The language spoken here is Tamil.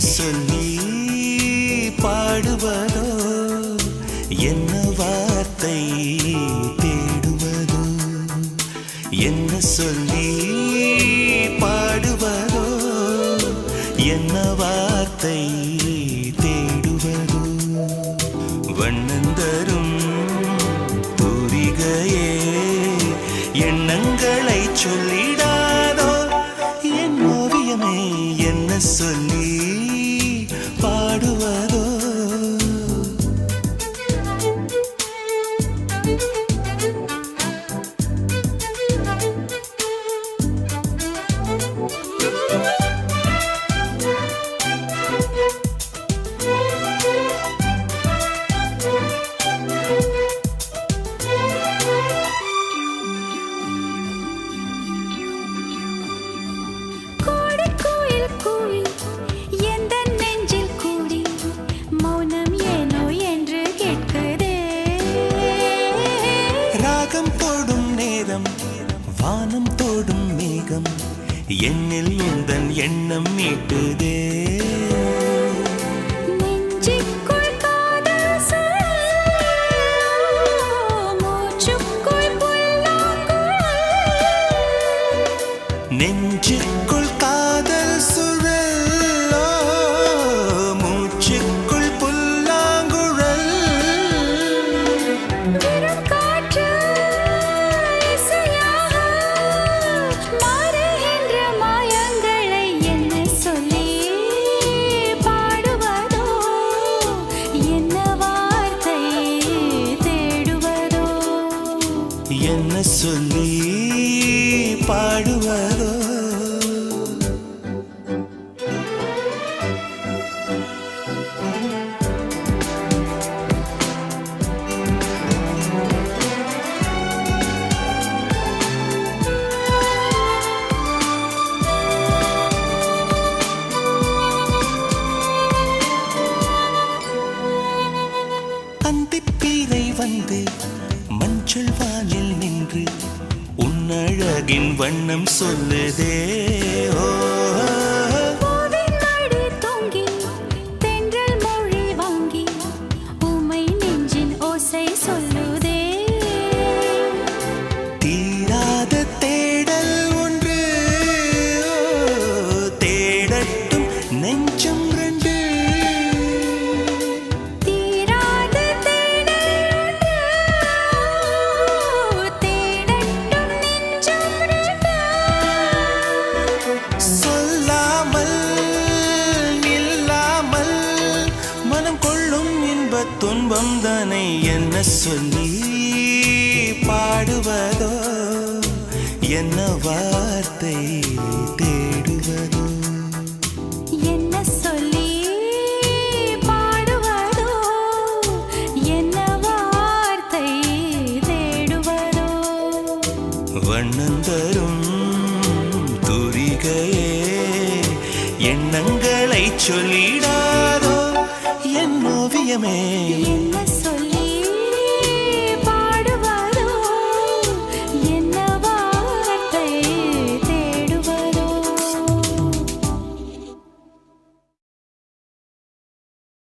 சொல்லி பாடுவதோ என்ன வார்த்தை தேடுவதோ என்ன சொல்லி பாடுவதோ என்ன வார்த்தை தேடுவதோ வண்ணந்தரும் தூரிகையே எண்ணங்களை சொல்லிடாதோ என் ஓவியமே என்ன சொல்லி பாடுவதோ வானம் தோடும் மேகம் என்னில் உந்தன் எண்ணம் மீட்டுதே நெஞ்சுக்குள் காதல் சுழலோ மூச்சுக்குள் புல்லாங்குழல் என்ன சொல்லி பாடுவதோ அந்திப்பீரை வந்து மஞ்சள் வானில் நின்று உன்னழகின் வண்ணம் சொல்லுதே ஓ தீராத தேடல் ஒன்று தேடட்டும் நெஞ்சம் ரெண்டு துன்பம் தானே என்ன சொல்லி பாடுவதோ என்ன வார்த்தை தேடுவதோ என்ன சொல்லி பாடுவதோ என்ன வார்த்தை தேடுவதோ வண்ணந்தரும் தூரிகையே எண்ணங்களை சொல்லிடாதோ என் ஓவியமே என்ன